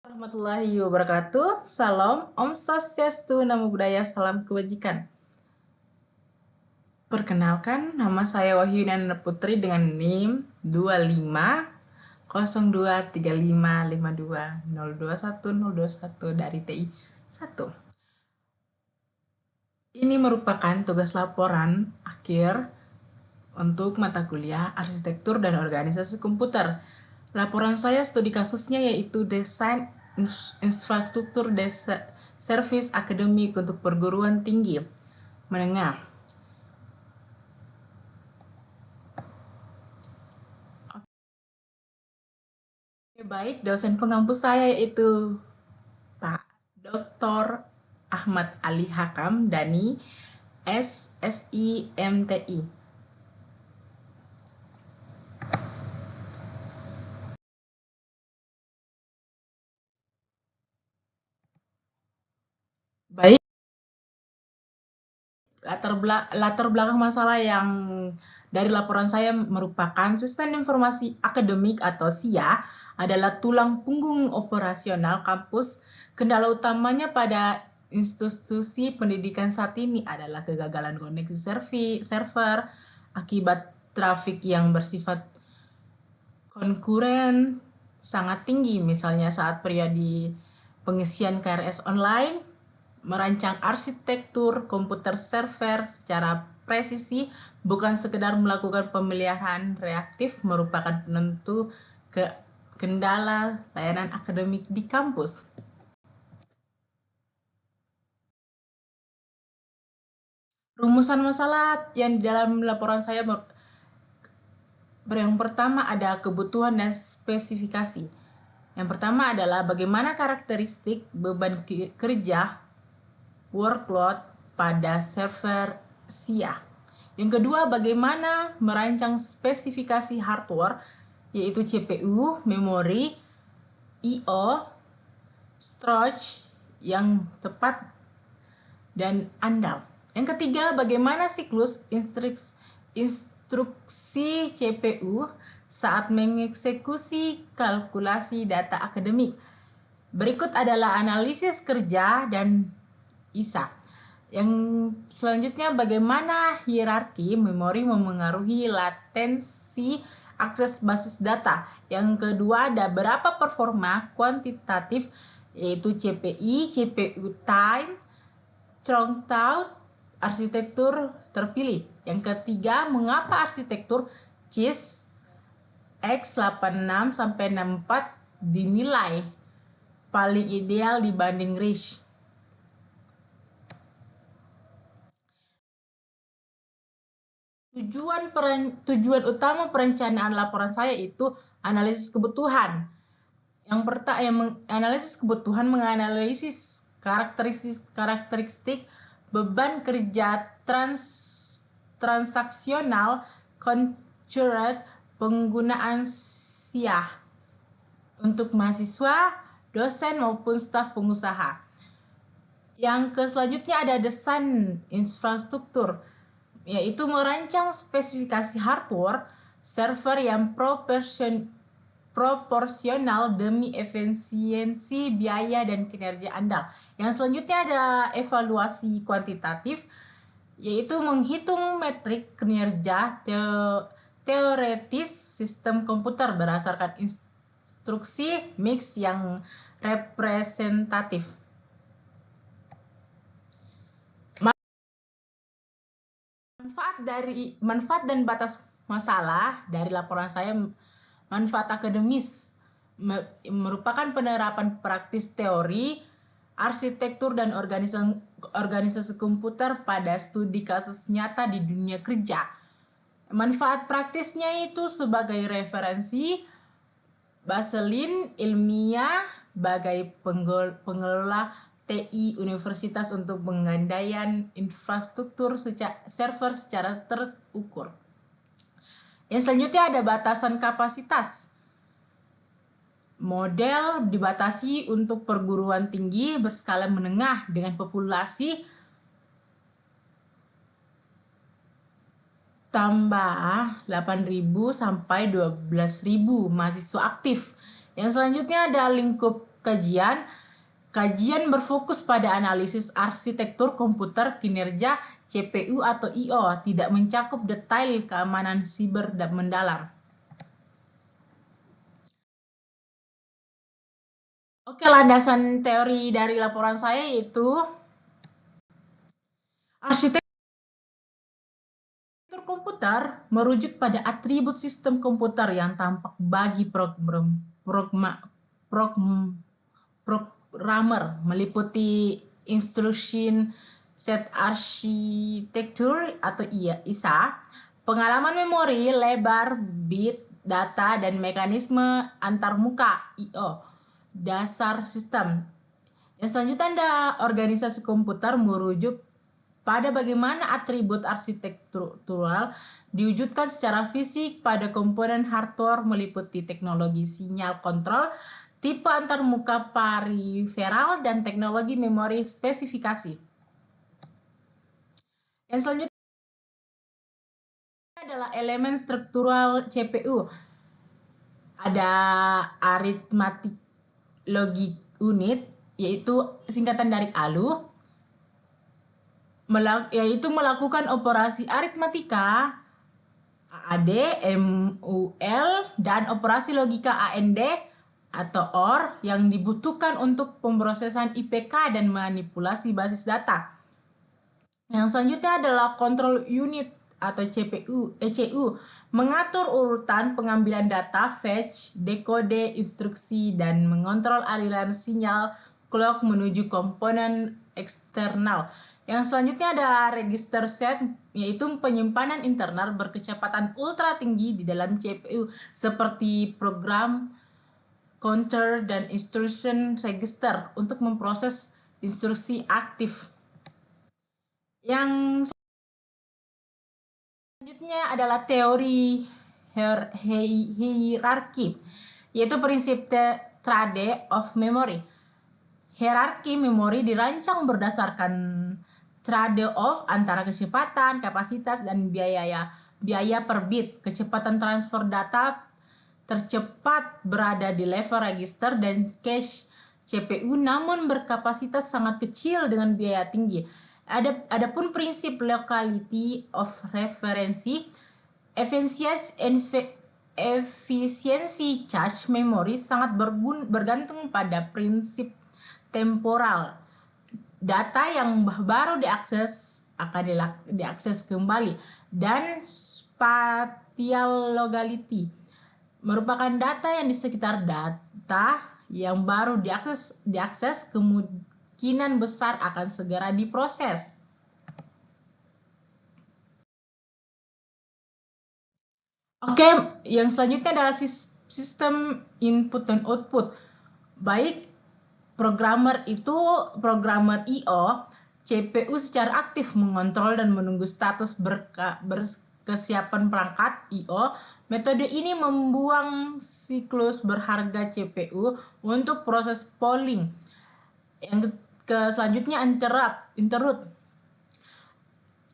Warahmatullahi wabarakatuh. Salam, Om Swastiastu, Namo Buddhaya, salam kebajikan. Perkenalkan, nama saya Wahyuniana Putri dengan NIM 25023552021021 dari TI 1. Ini merupakan tugas laporan akhir untuk mata kuliah Arsitektur dan Organisasi Komputer. Laporan saya studi kasusnya yaitu Desain Infrastruktur Service Akademik untuk Perguruan Tinggi Menengah. Baik, dosen pengampu saya yaitu Pak Dr. Ahmad Ali Hakam Dani, SSI MTI. Baik, latar belakang masalah yang dari laporan saya merupakan sistem informasi akademik atau SIA adalah tulang punggung operasional kampus. Kendala utamanya pada institusi pendidikan saat ini adalah kegagalan koneksi server akibat trafik yang bersifat konkuren sangat tinggi, misalnya saat periode pengisian KRS online. Merancang arsitektur komputer server secara presisi bukan sekedar melakukan pemilihan reaktif, merupakan penentu kendala layanan akademik di kampus. Rumusan masalah yang di dalam laporan saya yang pertama ada kebutuhan dan spesifikasi. Yang pertama adalah bagaimana karakteristik beban kerja workload pada server SIA. Yang kedua, bagaimana merancang spesifikasi hardware, yaitu CPU, memori, I/O, storage yang tepat dan andal. Yang ketiga, bagaimana siklus instruksi CPU saat mengeksekusi kalkulasi data akademik. Berikut adalah analisis kerja dan ISA. Yang selanjutnya, bagaimana hierarki memori memengaruhi latensi akses basis data. Yang kedua, ada berapa performa kuantitatif, yaitu CPI, CPU time, throughput, arsitektur terpilih. Yang ketiga, mengapa arsitektur CIS x86-64 dinilai paling ideal dibanding RISC. Tujuan utama perencanaan laporan saya itu analisis kebutuhan. Analisis kebutuhan menganalisis karakteristik beban kerja transaksional concurrent penggunaan SIA untuk mahasiswa, dosen maupun staf pengusaha. Yang selanjutnya ada desain infrastruktur, yaitu merancang spesifikasi hardware server yang proporsional demi efisiensi biaya dan kinerja andal. Yang selanjutnya ada evaluasi kuantitatif, yaitu menghitung metrik kinerja teoretis sistem komputer berdasarkan instruksi mix yang representatif. Manfaat dan batas masalah dari laporan saya. Manfaat akademis merupakan penerapan praktis teori arsitektur dan organisasi komputer pada studi kasus nyata di dunia kerja. Manfaat praktisnya itu sebagai referensi baselin ilmiah bagi pengelola TI Universitas untuk pengandaian infrastruktur server secara terukur. Yang selanjutnya ada batasan kapasitas. Model dibatasi untuk perguruan tinggi berskala menengah dengan populasi tambah 8.000 sampai 12.000 mahasiswa aktif. Yang selanjutnya ada lingkup Kajian berfokus pada analisis arsitektur komputer, kinerja CPU atau I/O, tidak mencakup detail keamanan siber dan mendalam. Oke, landasan teori dari laporan saya yaitu arsitektur komputer merujuk pada atribut sistem komputer yang tampak bagi programmer, meliputi instruction set architecture atau ISA, pengalaman memori, lebar, bit, data, dan mekanisme antarmuka I/O, dasar sistem. Yang selanjutnya ada organisasi komputer merujuk pada bagaimana atribut arsitektural diwujudkan secara fisik pada komponen hardware meliputi teknologi sinyal kontrol, tipe antarmuka periferal, dan teknologi memori spesifikasi. Yang selanjutnya adalah elemen struktural CPU. Ada arithmetic logic unit, yaitu singkatan dari ALU, yaitu melakukan operasi aritmatika AAD, MUL, dan operasi logika AND atau OR yang dibutuhkan untuk pemrosesan IPK dan manipulasi basis data. Yang selanjutnya adalah control unit atau ECU, mengatur urutan pengambilan data, fetch, dekode, instruksi, dan mengontrol aliran sinyal clock menuju komponen eksternal. Yang selanjutnya ada register set, yaitu penyimpanan internal berkecepatan ultra tinggi di dalam CPU seperti program, counter, dan instruction register untuk memproses instruksi aktif. Yang selanjutnya adalah teori hierarki, yaitu prinsip trade of memory. Hierarki memori dirancang berdasarkan trade-off antara kecepatan, kapasitas, dan biaya per bit. Kecepatan transfer data tercepat berada di level register dan cache CPU, namun berkapasitas sangat kecil dengan biaya tinggi. Adapun prinsip locality of referensi, efisiensi cache memori sangat bergantung pada prinsip temporal. Data yang baru diakses akan diakses kembali, dan spatial locality merupakan data yang di sekitar data yang baru diakses kemungkinan besar akan segera diproses. Oke, yang selanjutnya adalah sistem input dan output. Baik programmer I/O, CPU secara aktif mengontrol dan menunggu status berkesiapan perangkat I/O. Metode ini membuang siklus berharga CPU untuk proses polling. Yang selanjutnya interrupt.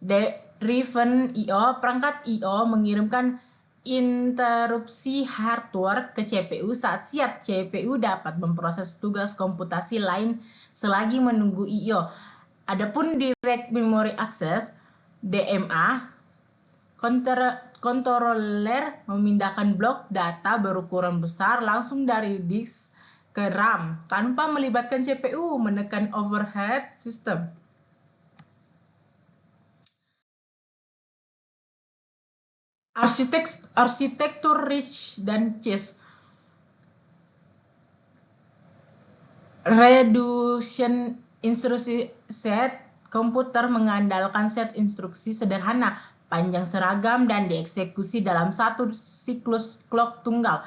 Driven I/O, perangkat I/O mengirimkan interupsi hardware ke CPU saat siap. CPU dapat memproses tugas komputasi lain selagi menunggu I/O. Adapun direct memory access, DMA, controller memindahkan blok data berukuran besar langsung dari disk ke RAM tanpa melibatkan CPU, menekan overhead system. Arsitektur rich dan cheese. Reduction instruksi set, komputer mengandalkan set instruksi sederhana, panjang seragam, dan dieksekusi dalam satu siklus clock tunggal.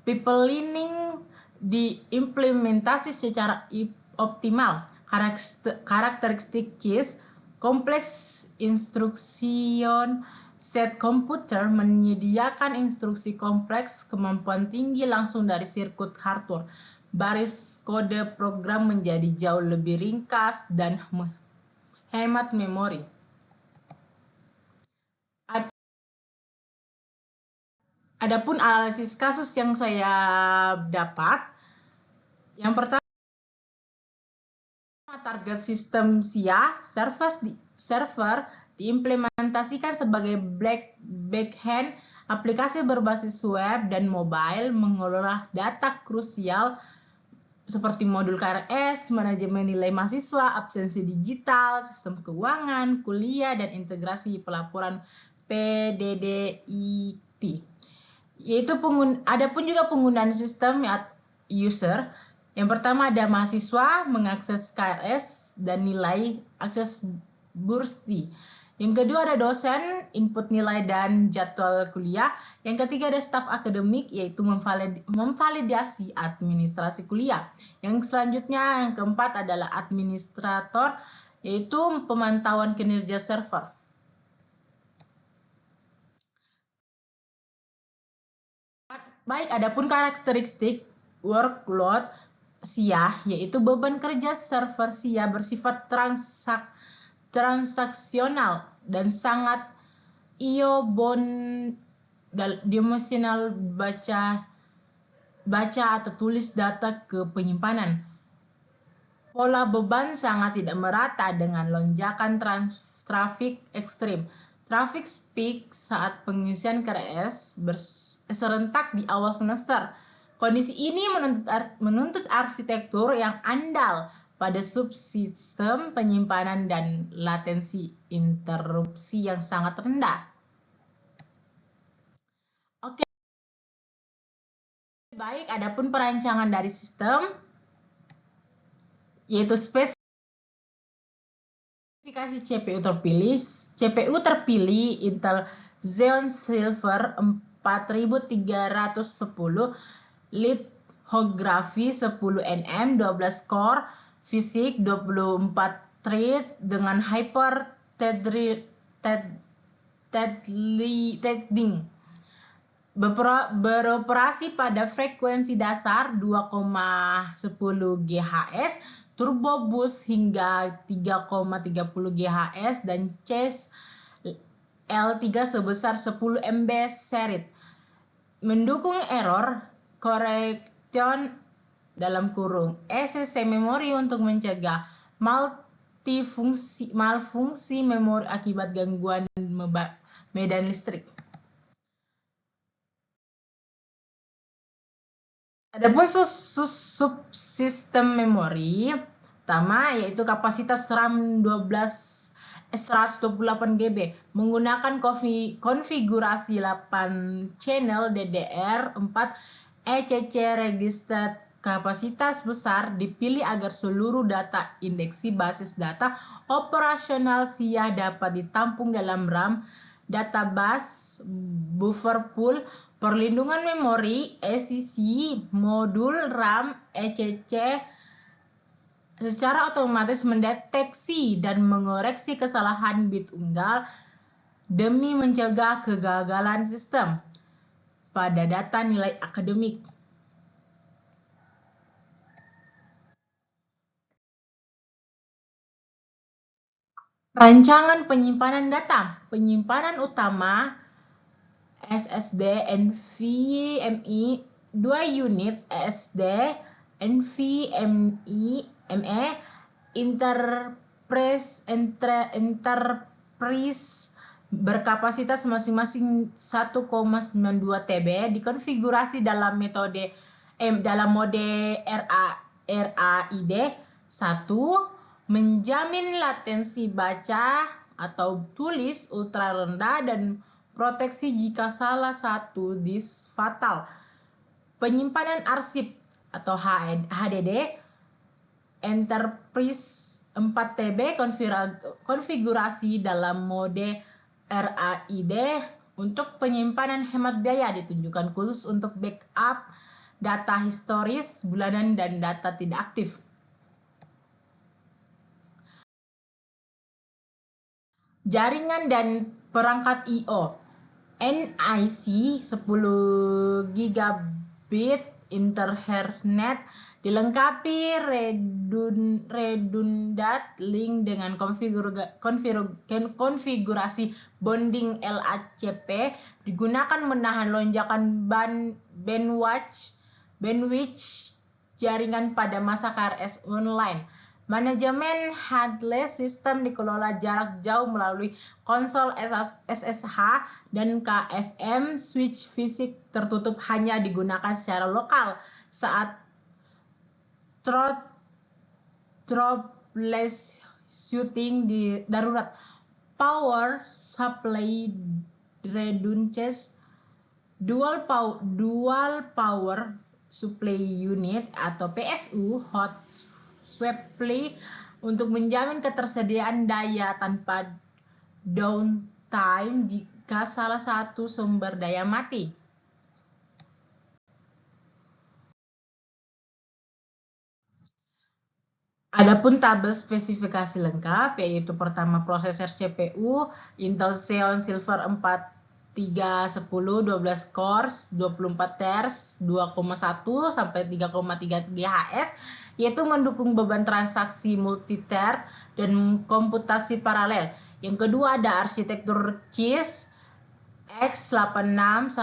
Pipelining diimplementasi secara optimal. Karakteristik cheese, kompleks instruction set komputer menyediakan instruksi kompleks kemampuan tinggi langsung dari sirkuit hardware. Baris kode program menjadi jauh lebih ringkas dan hemat memori. Adapun analisis kasus yang saya dapat, yang pertama Target sistem SIA server diimplementasikan sebagai backend aplikasi berbasis web dan mobile mengelola data krusial seperti modul KRS, manajemen nilai mahasiswa, absensi digital, sistem keuangan, kuliah, dan integrasi pelaporan PDDIT. Ada pun juga penggunaan sistem user. Yang pertama ada mahasiswa mengakses KRS dan nilai akses bursi. Yang kedua ada dosen, input nilai dan jadwal kuliah. Yang ketiga ada staf akademik, yaitu memvalidasi administrasi kuliah. Yang selanjutnya, yang keempat adalah administrator, yaitu pemantauan kinerja server. Baik, adapun karakteristik workload SIA, yaitu beban kerja server SIA bersifat transaksional dan sangat dimensional baca atau tulis data ke penyimpanan. Pola beban sangat tidak merata dengan lonjakan trafik ekstrim. Traffic peak saat pengisian KRS serentak di awal semester. Kondisi ini menuntut arsitektur yang andal pada subsistem penyimpanan dan latensi interupsi yang sangat rendah. Oke. Baik, adapun perancangan dari sistem yaitu spesifikasi CPU terpilih Intel Xeon Silver 4310, lithografi 10 nm, 12 core, fisik 24 thread dengan hyper threading. Beroperasi pada frekuensi dasar 2,10 GHz, turbo boost hingga 3,30 GHz, dan chase L3 sebesar 10 MB series. Mendukung error correction (ECC memori) untuk mencegah malfungsi memori akibat gangguan medan listrik. Adapun subsistem memori pertama yaitu kapasitas RAM 128 GB menggunakan konfigurasi 8 channel DDR4 ECC registered. Kapasitas besar dipilih agar seluruh data indeksi basis data operasional SIA dapat ditampung dalam RAM, database, buffer pool, perlindungan memori, ECC, modul RAM, ECC secara otomatis mendeteksi dan mengoreksi kesalahan bit unggal demi mencegah kegagalan sistem pada data nilai akademik. Rancangan penyimpanan data. Penyimpanan utama SSD NVMe 2 unit, SSD NVMe Enterprise berkapasitas masing-masing 1,92 TB dikonfigurasi dalam mode RAID 1, menjamin latensi baca atau tulis ultra rendah dan proteksi jika salah satu disk fatal. Penyimpanan arsip atau HDD Enterprise 4 TB konfigurasi dalam mode RAID untuk penyimpanan hemat biaya ditunjukkan khusus untuk backup data historis bulanan dan data tidak aktif. Jaringan dan perangkat I/O NIC 10 gigabit Ethernet dilengkapi redundant link dengan konfigurasi bonding LACP, digunakan menahan lonjakan bandwidth jaringan pada masa KRS online. Manajemen headless system dikelola jarak jauh melalui konsol SSH dan KFM. Switch fisik tertutup hanya digunakan secara lokal saat dropless shooting di darurat. Power supply redundancy dual power supply unit atau PSU hot supply untuk menjamin ketersediaan daya tanpa downtime jika salah satu sumber daya mati. Adapun tabel spesifikasi lengkap, yaitu pertama prosesor CPU Intel Xeon Silver 4310 12 cores 24 THz 2,1 sampai 3,3 GHz, yaitu mendukung beban transaksi multithread dan komputasi paralel. Yang kedua ada arsitektur CISC x86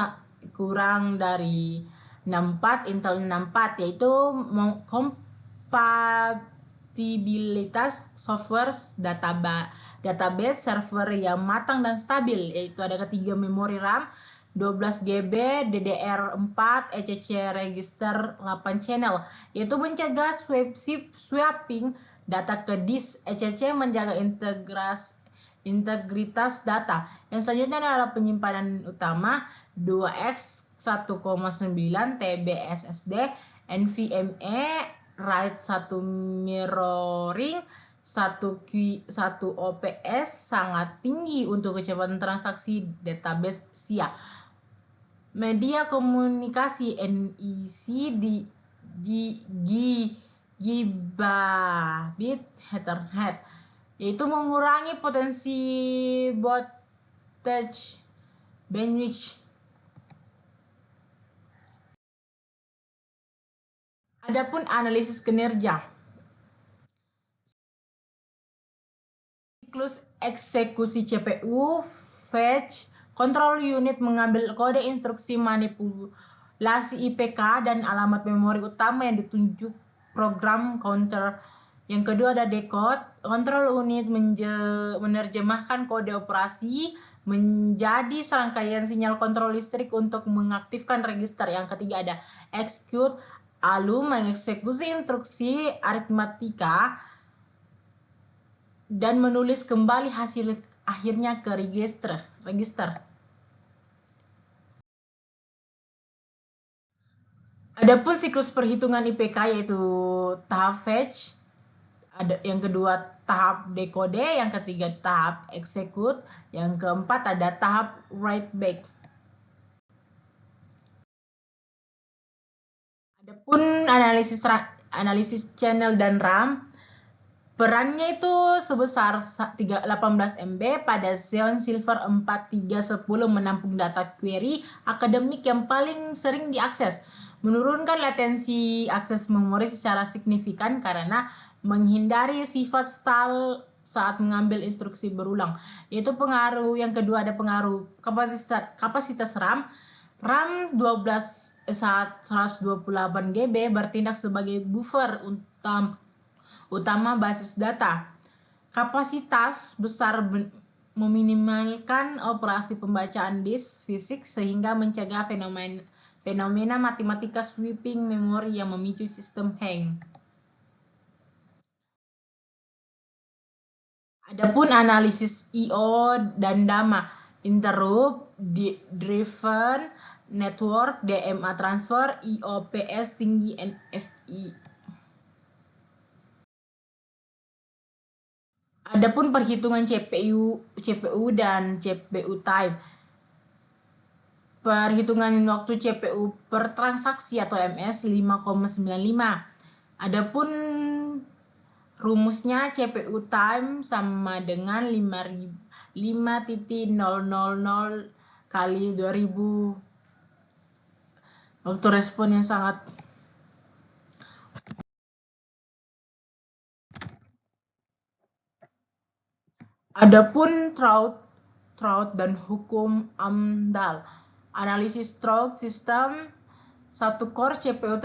kurang dari 64 Intel 64, yaitu kompatibilitas software database server yang matang dan stabil, yaitu ada ketiga memori RAM 12 GB DDR4 ECC register 8 channel, yaitu mencegah swapping data ke disk ECC, menjaga integritas data. Yang selanjutnya adalah penyimpanan utama 2x 1,9 TB SSD NVMe RAID 1 mirroring 1 OPS sangat tinggi untuk kecepatan transaksi database SIA. Media komunikasi NEC di gigabit Ethernet, yaitu mengurangi potensi voltage bandwidth. Adapun analisis kinerja, siklus eksekusi CPU fetch control unit mengambil kode instruksi manipulasi IPK dan alamat memori utama yang ditunjuk program counter. Yang kedua ada decode, control unit menerjemahkan kode operasi menjadi serangkaian sinyal kontrol listrik untuk mengaktifkan register. Yang ketiga ada execute, lalu mengeksekusi instruksi aritmatika dan menulis kembali hasil akhirnya ke register. Adapun siklus perhitungan IPK yaitu tahap fetch, yang kedua tahap decode, yang ketiga tahap execute, yang keempat ada tahap write back. Adapun analisis channel dan RAM, perannya itu sebesar 18 MB pada Xeon Silver 4310 menampung data query akademik yang paling sering diakses, menurunkan latensi akses memori secara signifikan karena menghindari sifat stall saat mengambil instruksi berulang. Yaitu pengaruh yang kedua ada pengaruh kapasitas RAM. RAM 128 GB bertindak sebagai buffer utama basis data. Kapasitas besar meminimalkan operasi pembacaan disk fisik sehingga mencegah fenomena matematika sweeping memori yang memicu sistem hang. Adapun analisis I/O dan DAMA, interrupt driven network, DMA transfer, IOPS tinggi, NFI. Adapun perhitungan CPU dan CPU time. Perhitungan waktu CPU per transaksi atau MS 5,95. Adapun rumusnya CPU time sama dengan 5.000 kali 2000. Waktu respon yang sangat Adapun Trout dan hukum Amdahl. Analisis Trout sistem, satu core CPU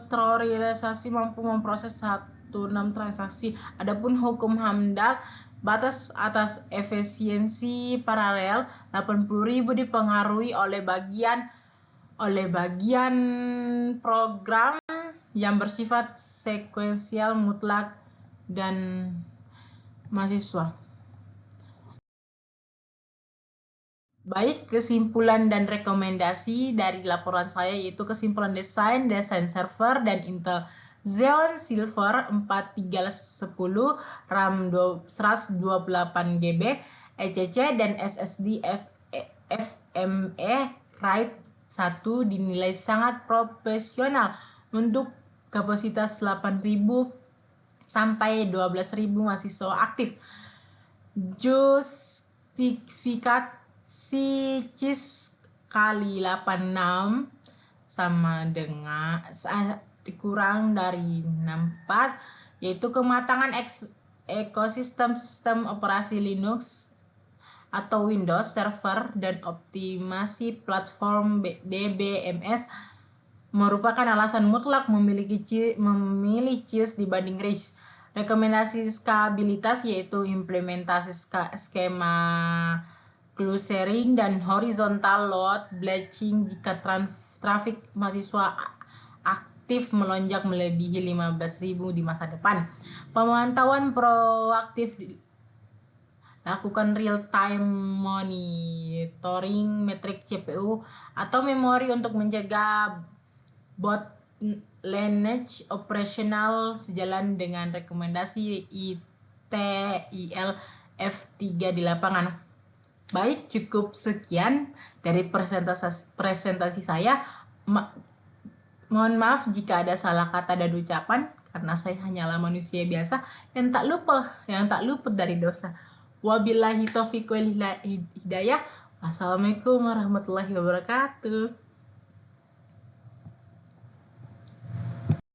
terrealisasi mampu memproses transaksi. Adapun hukum HAMDAL, batas atas efisiensi paralel 80.000 dipengaruhi oleh bagian program yang bersifat sekuensial mutlak dan mahasiswa. Baik, kesimpulan dan rekomendasi dari laporan saya yaitu kesimpulan desain server dan Intel Xeon Silver 4310 RAM 128 GB ECC dan SSD FME RAID 1 dinilai sangat profesional untuk kapasitas 8.000 sampai 12.000 mahasiswa aktif. Justifikat CIS kali 86 sama dengan kurang dari 64, yaitu kematangan ekosistem sistem operasi Linux atau Windows Server dan optimasi platform DBMS merupakan alasan mutlak memilih CIS dibanding RIS. Rekomendasi skabilitas yaitu implementasi skema clustering dan horizontal load balancing jika trafik mahasiswa aktif melonjak melebihi 15.000 di masa depan. Pemantauan proaktif, lakukan real time monitoring metrik CPU atau memori untuk mencegah bottleneck operasional sejalan dengan rekomendasi ITIL F3 di lapangan. Baik, cukup sekian dari presentasi saya. Mohon maaf jika ada salah kata dan ucapan, karena saya hanyalah manusia biasa yang tak luput dari dosa. Wabillahi taufiq wal hidayah. Wassalamualaikum warahmatullahi wabarakatuh.